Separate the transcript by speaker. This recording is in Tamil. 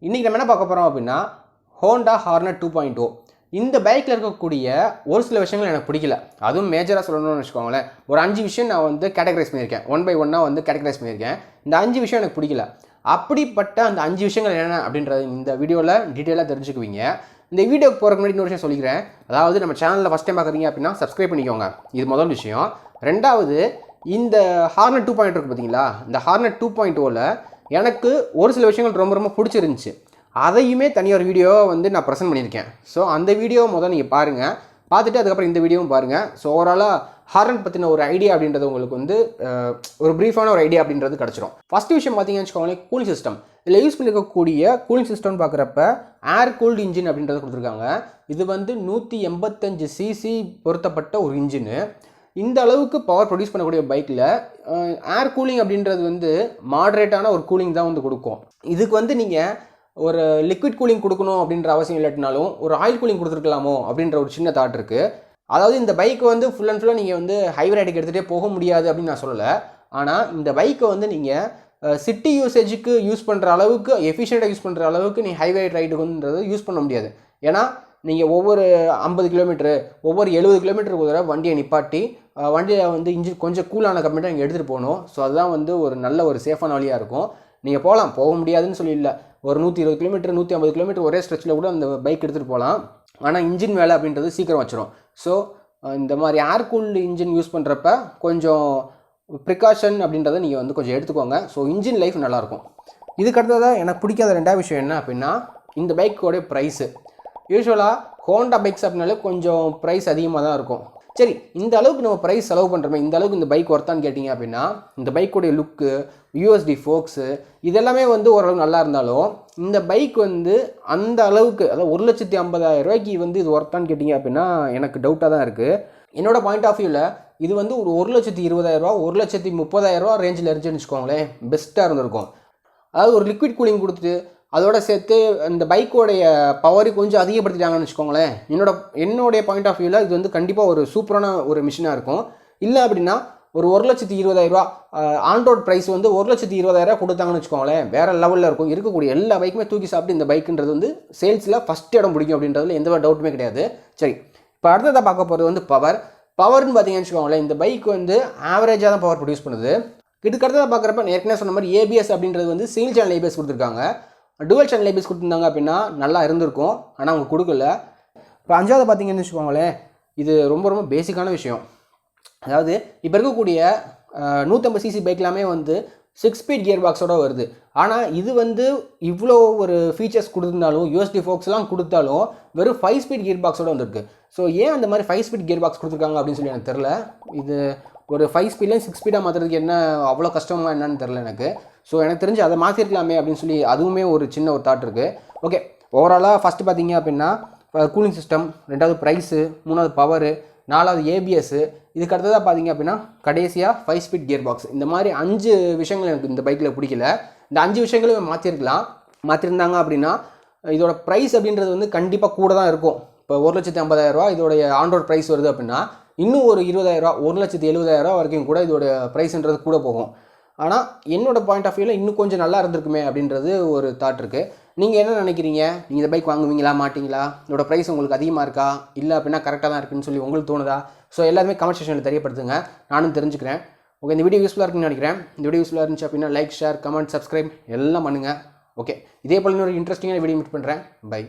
Speaker 1: இன்றைக்கி நம்ம என்ன பார்க்க போகிறோம் அப்படின்னா ஹோண்டா ஹார்னட் 2.0. இந்த பைக்கில் இருக்கக்கூடிய ஒரு சில விஷயங்கள் எனக்கு பிடிக்கல. அதுவும் மேஜராக சொல்லணும்னு வச்சுக்கோங்களேன். ஒரு 5 விஷயம் நான் வந்து கேட்டகரைஸ் பண்ணியிருக்கேன். 1 by 1 வந்து கேட்டகரைஸ் பண்ணியிருக்கேன். இந்த 5 விஷயம் எனக்கு பிடிக்கல. அப்படிப்பட்ட அந்த 5 விஷயங்கள் என்னென்ன அப்படின்றது இந்த வீடியோவில் டீட்டெயிலாக தெரிஞ்சுக்குவீங்க. இந்த வீடியோக்கு போகிறதுக்கு முன்னாடி இன்னொரு விஷயம் சொல்லிக்கிறேன். அதாவது நம்ம சேனலில் ஃபஸ்ட் டைம் பார்க்குறீங்க அப்படின்னா சப்ஸ்கிரைப் பண்ணிக்கோங்க. இது முதல் விஷயம். ரெண்டாவது, இந்த ஹார்னட் 2.0 இருக்குது பார்த்தீங்களா, இந்த ஹார்னட் 2.0வில் எனக்கு ஒரு சில விஷயங்கள் ரொம்ப ரொம்ப பிடிச்சிருந்துச்சு. அதையுமே தனியார் வீடியோவை வந்து நான் ப்ரெசென்ட் பண்ணியிருக்கேன். ஸோ அந்த வீடியோ முதல் நீங்கள் பாருங்கள். பார்த்துட்டு அதுக்கப்புறம் இந்த வீடியோவும் பாருங்கள். ஸோ ஓவராலாக ஹார்னட் பற்றின ஒரு ஐடியா அப்படின்றது உங்களுக்கு வந்து ஒரு ப்ரீஃபான ஒரு ஐடியா அப்படின்றது கிடச்சிரும். ஃபஸ்ட்டு விஷயம் பார்த்தீங்கன்னு வச்சுக்கோங்களேன், கூலிங் சிஸ்டம். இதில் யூஸ் பண்ணியிருக்கக்கூடிய கூலிங் சிஸ்டம்னு பார்க்குறப்ப ஏர் கூல்டு இன்ஜின் அப்படின்றது கொடுத்துருக்காங்க. இது வந்து 185 சிசி பொருத்தப்பட்ட ஒரு இன்ஜினு. இந்த அளவுக்கு பவர் ப்ரொடியூஸ் பண்ணக்கூடிய பைக்கில் ஏர் கூலிங் அப்படின்றது வந்து மாடரேட்டான ஒரு கூலிங் தான் வந்து கொடுக்கும். இதுக்கு வந்து நீங்கள் ஒரு லிக்விட் கூலிங் கொடுக்கணும் அப்படின்ற அவசியம் இல்லாட்டினாலும் ஒரு ஆயில் கூலிங் கொடுத்துருக்கலாமோ அப்படின்ற ஒரு சின்ன தாட் இருக்குது. அதாவது இந்த பைக்கை வந்து ஃபுல் அண்ட் ஃபுல்லாக நீங்கள் வந்து ஹைவே ரைடுக்கு எடுத்துகிட்டே போக முடியாது அப்படின்னு நான் சொல்லலை. ஆனால் இந்த பைக்கை வந்து நீங்கள் சிட்டி யூசேஜுக்கு யூஸ் பண்ணுற அளவுக்கு எஃபிஷியண்ட்டாக யூஸ் பண்ணுற அளவுக்கு நீங்கள் ஹைவே ரைடுக்குன்றது யூஸ் பண்ண முடியாது. ஏன்னா நீங்கள் ஒவ்வொரு 50 கிலோமீட்டரு ஒவ்வொரு 70 கிலோமீட்டருக்கு ஒரு தடவை வண்டியை நிப்பாட்டி வண்டியில் வந்து இன்ஜின் கொஞ்சம் கூலான கம்மியாக நீங்கள் எடுத்துகிட்டு போகணும். ஸோ அதுதான் வந்து ஒரு நல்ல ஒரு சேஃபான வழியாக இருக்கும். நீங்கள் போக முடியாதுன்னு சொல்லி இல்லை, ஒரு 120 கிலோமீட்டர் 150 கிலோமீட்டர் ஒரே ஸ்ட்ரெச்சில் கூட அந்த பைக் எடுத்துகிட்டு போகலாம். ஆனால் இன்ஜின் வேலை அப்படின்றது சீக்கிரம் வச்சிடும். ஸோ இந்த மாதிரி ஏர் கூல்டு இன்ஜின் யூஸ் பண்ணுறப்ப கொஞ்சம் ப்ரிகாஷன் அப்படின்றத நீங்கள் வந்து கொஞ்சம் எடுத்துக்கோங்க. ஸோ இன்ஜின் லைஃப் நல்லாயிருக்கும். இதுக்கடுத்ததாக எனக்கு பிடிக்காத ரெண்டாவது விஷயம் என்ன அப்படின்னா, இந்த பைக்கோடைய ப்ரைஸு. யூஸ்வலாக ஹோண்டா பைக்ஸ் அப்படின்னாலே கொஞ்சம் ப்ரைஸ் அதிகமாக தான் இருக்கும். சரி, இந்த அளவுக்கு நம்ம ப்ரைஸ் செலவு பண்ணுறோமே, இந்த அளவுக்கு இந்த பைக் ஒர்த்தான்னு கேட்டிங்க அப்படின்னா, இந்த பைக்கோடைய லுக்கு, யூஎஸ்டி ஃபோக்ஸு இதெல்லாமே வந்து ஓரளவு நல்லா இருந்தாலும் இந்த பைக் வந்து அந்த அளவுக்கு, அதாவது 1,50,000 ரூபாய்க்கு வந்து இது ஒர்த்தான்னு கேட்டிங்க அப்படின்னா எனக்கு டவுட்டாக தான் இருக்குது. என்னோடய பாயிண்ட் ஆஃப் வியூவில் இது வந்து ஒரு 1,20,000 1,30,000 ரேஞ்சில் இருந்துச்சுன்னு வச்சுக்கோங்களேன், பெஸ்ட்டாக இருந்திருக்கும். அதாவது ஒரு லிக்விட் கூலிங் கொடுத்துட்டு அதோட சேர்த்து இந்த பைக்கோடைய பவரை கொஞ்சம் அதிகப்படுத்திட்டாங்கன்னு வச்சுக்கோங்களேன், என்னுடைய பாயிண்ட் ஆஃப் வியூவில் இது வந்து கண்டிப்பாக ஒரு சூப்பரான ஒரு மிஷினாக இருக்கும். இல்லை அப்படின்னா ஒரு 1,20,000 ஆன் ரோட் ப்ரைஸ் வந்து 1,20,000 கொடுத்தாங்கன்னு வச்சுக்கோங்களேன், வேறு லெவலில் இருக்கும். இருக்கக்கூடிய எல்லா பைக்குமே தூக்கி சாப்பிட்டு இந்த பைக்குன்றது வந்து சேல்ஸில் ஃபஸ்ட் இடம் பிடிக்கும் அப்படின்றதுல எந்த ஒரு டவுட்டுமே கிடையாது. சரி, இப்போ அடுத்ததாக பார்க்க போகிறது வந்து பவர்னு பார்த்தீங்கன்னு வச்சுக்கோங்களேன், இந்த பைக் வந்து ஆவரேஜாக தான் பவர் ப்ரொடியூஸ் பண்ணுது. இதுக்கடுத்ததாக பார்க்குறப்ப ஏற்கனவே சொன்ன மாதிரி ஏபிஎஸ் அப்படின்றது வந்து சிங்கிள் சேனல் ஏபிஎஸ் கொடுத்துருக்காங்க. டுவல் சேனல் ஏபிஎஸ் கொடுத்துருந்தாங்க அப்படின்னா நல்லா இருந்திருக்கும். ஆனால் அவங்க கொடுக்கல. இப்போ அஞ்சாவது பார்த்தீங்கன்னு வச்சுக்கோங்களேன், இது ரொம்ப ரொம்ப பேசிக்கான விஷயம். அதாவது இப்போ இருக்கக்கூடிய 150 சிசி பைக்லாமே வந்து 6 ஸ்பீட் கியர் பாக்ஸோட வருது. ஆனால் இது வந்து இவ்வளோ ஒரு ஃபீச்சர்ஸ் கொடுத்துருந்தாலும் யூஎஸ்டி ஃபோக்ஸ்லாம் கொடுத்தாலும் வெறும் 5 ஸ்பீட் கியர் பாக்ஸோட வந்திருக்கு. ஸோ ஏன் அந்த மாதிரி 5 ஸ்பீட் கியர் பாக்ஸ் கொடுத்துருக்காங்க அப்படின்னு சொல்லி எனக்கு தெரில. இது ஒரு 5 ஸ்பீட்லேயும் 6 ஸ்பீடாக மாற்றுறதுக்கு என்ன அவ்வளோ கஷ்டமாக என்னன்னு தெரில எனக்கு. ஸோ எனக்கு தெரிஞ்சு அதை மாற்றிருக்கலாமே அப்படின்னு சொல்லி அதுவுமே ஒரு சின்ன ஒரு தாட் இருக்குது. ஓகே, ஓவராலாக ஃபஸ்ட்டு பார்த்தீங்க அப்படின்னா கூலிங் சிஸ்டம், ரெண்டாவது ப்ரைஸு, மூணாவது பவரு, நாலாவது ஏபிஎஸ்ஸு, இதுக்கு அடுத்ததாக பார்த்தீங்க அப்படின்னா கடைசியாக 5 ஸ்பீட் கியர் பாக்ஸ். இந்த மாதிரி 5 விஷயங்கள் எனக்கு இந்த பைக்கில் பிடிக்கல. இந்த 5 விஷயங்களும் மாற்றிருந்தாங்க அப்படின்னா இதோட ப்ரைஸ் அப்படின்றது வந்து கண்டிப்பாக கூட தான் இருக்கும். இப்போ 1,50,000 இதோடைய ஆன்ரோட் ப்ரைஸ் வருது அப்படின்னா இன்னும் ஒரு 20,000 1,70,000 வரைக்கும் கூட இதோட ப்ரைஸ்ன்றது கூட போகும். ஆனால் என்னோடய பாயிண்ட் ஆஃப் வியூவில் இன்னும் கொஞ்சம் நல்லா இருந்திருக்குமே அப்படின்றது ஒரு தாட் இருக்குது. நீங்கள் என்ன நினைக்கிறீங்க? நீங்கள் இந்த பைக் வாங்குவீங்களா மாட்டிங்களா? இதோட ப்ரைஸ் உங்களுக்கு அதிகமாக இருக்கா, இல்லை அப்படின்னா கரெக்டாக தான் இருக்குன்னு சொல்லி உங்களுக்கு தோணுதா? ஸோ எல்லாருமே கமெண்ட் செக்ஷனில் தெரியப்படுத்துங்க, நானும் தெரிஞ்சுக்கிறேன். ஓகே, இந்த வீடியோ யூஸ்ஃபுல்லாக இருக்குன்னு நினைக்கிறேன். இந்த வீடியோ யூஸ்ஃபுல்லாக இருந்துச்சு அப்படின்னா லைக், ஷேர், கமெண்ட், சப்ஸ்கிரைப் எல்லாம் பண்ணுங்கள். ஓகே, இதே போல் இன்னொரு இன்ட்ரெஸ்டிங்கான வீடியோ மீட் பண்ணுறேன். பை.